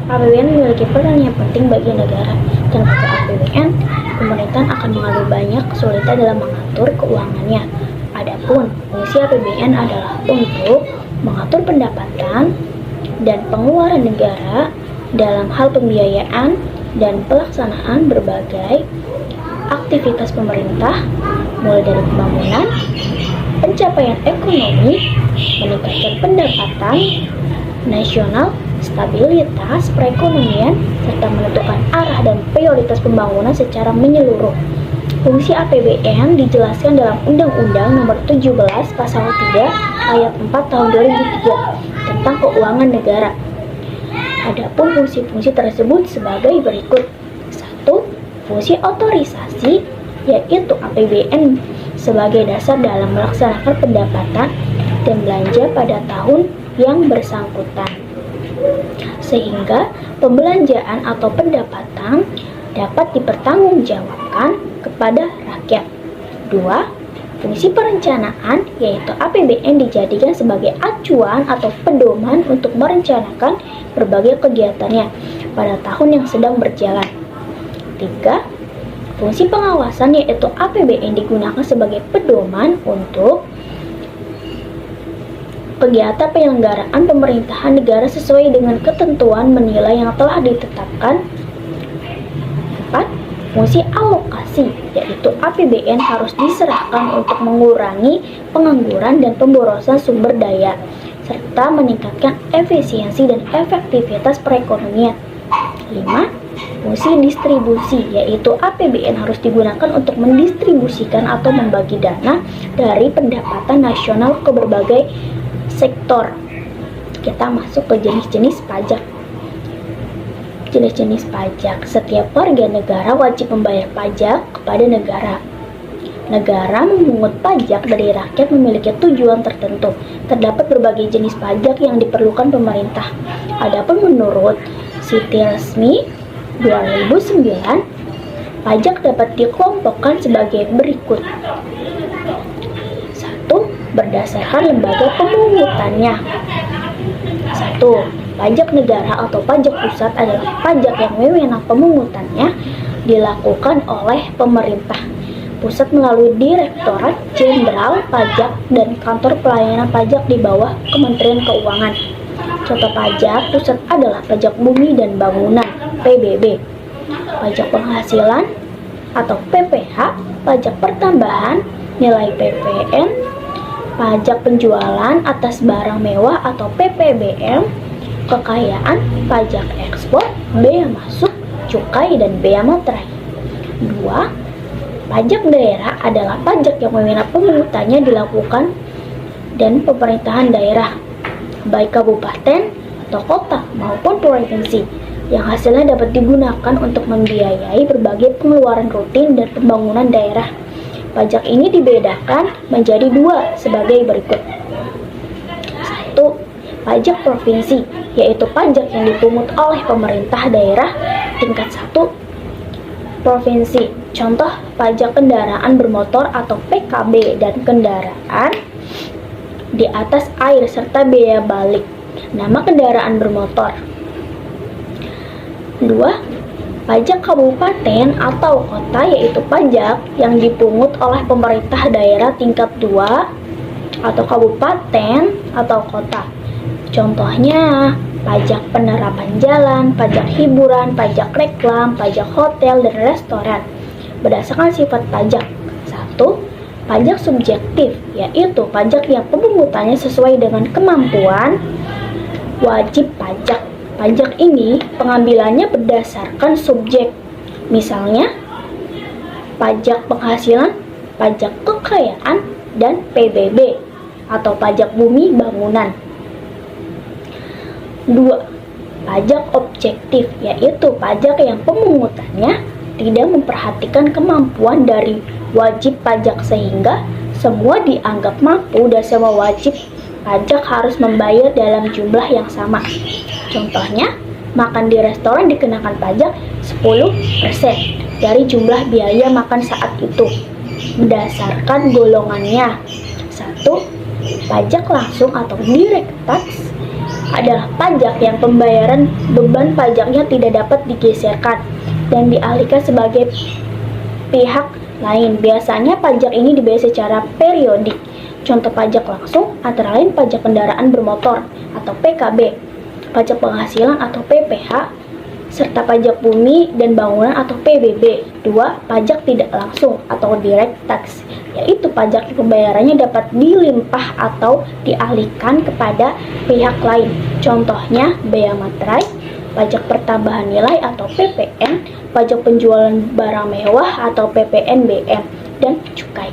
APBN memiliki peran yang penting bagi negara. Tanpa APBN, pemerintahan akan mengalami banyak kesulitan dalam mengatur keuangannya. Adapun fungsi APBN adalah untuk mengatur pendapatan dan pengeluaran negara dalam hal pembiayaan dan pelaksanaan berbagai aktivitas pemerintah, mulai dari pembangunan, pencapaian ekonomi, meningkatkan pendapatan nasional, stabilitas perekonomian, serta menentukan arah dan prioritas pembangunan secara menyeluruh. Fungsi APBN dijelaskan dalam Undang-Undang Nomor 17 Pasal 3 Ayat 4 Tahun 2003 tentang Keuangan Negara. Adapun fungsi-fungsi tersebut sebagai berikut. 1. Fungsi otorisasi, yaitu APBN sebagai dasar dalam melaksanakan pendapatan dan belanja pada tahun yang bersangkutan, sehingga pembelanjaan atau pendapatan dapat dipertanggungjawabkan kepada rakyat. 2. Fungsi perencanaan, yaitu APBN dijadikan sebagai acuan atau pedoman untuk merencanakan berbagai kegiatannya pada tahun yang sedang berjalan. 3. Fungsi pengawasan, yaitu APBN digunakan sebagai pedoman untuk kegiatan penyelenggaraan pemerintahan negara sesuai dengan ketentuan menilai yang telah ditetapkan. 4. Fungsi alokasi, yaitu APBN harus diserahkan untuk mengurangi pengangguran dan pemborosan sumber daya, serta meningkatkan efisiensi dan efektivitas perekonomian. 5. Fungsi distribusi, yaitu APBN harus digunakan untuk mendistribusikan atau membagi dana dari pendapatan nasional ke berbagai sektor. Kita masuk ke jenis-jenis pajak. Jenis-jenis pajak. Setiap warga negara wajib membayar pajak kepada negara. Negara memungut pajak dari rakyat memiliki tujuan tertentu. Terdapat berbagai jenis pajak yang diperlukan pemerintah. Adapun menurut Siti Resmi 2009, pajak dapat dikelompokkan sebagai berikut. 1. Berdasarkan lembaga pemungutannya. 1. Pajak negara atau pajak pusat adalah pajak yang wewenang pemungutannya dilakukan oleh pemerintah pusat melalui Direktorat Jenderal Pajak dan Kantor Pelayanan Pajak di bawah Kementerian Keuangan. Contoh pajak pusat adalah pajak bumi dan bangunan (PBB), pajak penghasilan atau PPH, pajak pertambahan nilai (PPN), pajak penjualan atas barang mewah atau PPBM, kekayaan, pajak ekspor, bea masuk, cukai, dan bea materai. 2. Pajak daerah adalah pajak yang wewenang pemungutannya dilakukan dan pemerintahan daerah, baik kabupaten atau kota maupun provinsi, yang hasilnya dapat digunakan untuk membiayai berbagai pengeluaran rutin dan pembangunan daerah. Pajak ini dibedakan menjadi dua sebagai berikut. 1. Pajak provinsi, yaitu pajak yang dipungut oleh pemerintah daerah tingkat 1 provinsi. Contoh pajak kendaraan bermotor atau PKB dan kendaraan di atas air serta biaya balik nama kendaraan bermotor. 2. Pajak kabupaten atau kota, yaitu pajak yang dipungut oleh pemerintah daerah tingkat 2 atau kabupaten atau kota. Contohnya pajak penerapan jalan, pajak hiburan, pajak reklam, pajak hotel dan restoran. Berdasarkan sifat pajak. 1. Pajak subjektif, yaitu pajak yang pemungutannya sesuai dengan kemampuan wajib pajak. Pajak ini pengambilannya berdasarkan subjek. Misalnya, pajak penghasilan, pajak kekayaan, dan PBB atau pajak bumi bangunan. 2. Pajak objektif, yaitu pajak yang pemungutannya tidak memperhatikan kemampuan dari wajib pajak sehingga semua dianggap mampu dan semua wajib pajak harus membayar dalam jumlah yang sama. Contohnya, makan di restoran dikenakan pajak 10% dari jumlah biaya makan saat itu berdasarkan golongannya. 1. Pajak langsung atau direct tax adalah pajak yang pembayaran beban pajaknya tidak dapat digeserkan dan dialihkan sebagai pihak lain. Biasanya pajak ini dibayar secara periodik. Contoh pajak langsung antara lain pajak kendaraan bermotor atau PKB, pajak penghasilan atau PPH, serta pajak bumi dan bangunan atau PBB. 2. Pajak tidak langsung atau direct tax, yaitu pajak yang pembayarannya dapat dilimpah atau dialihkan kepada pihak lain. Contohnya bea materai, pajak pertambahan nilai atau PPN, pajak penjualan barang mewah atau PPNBM, dan cukai.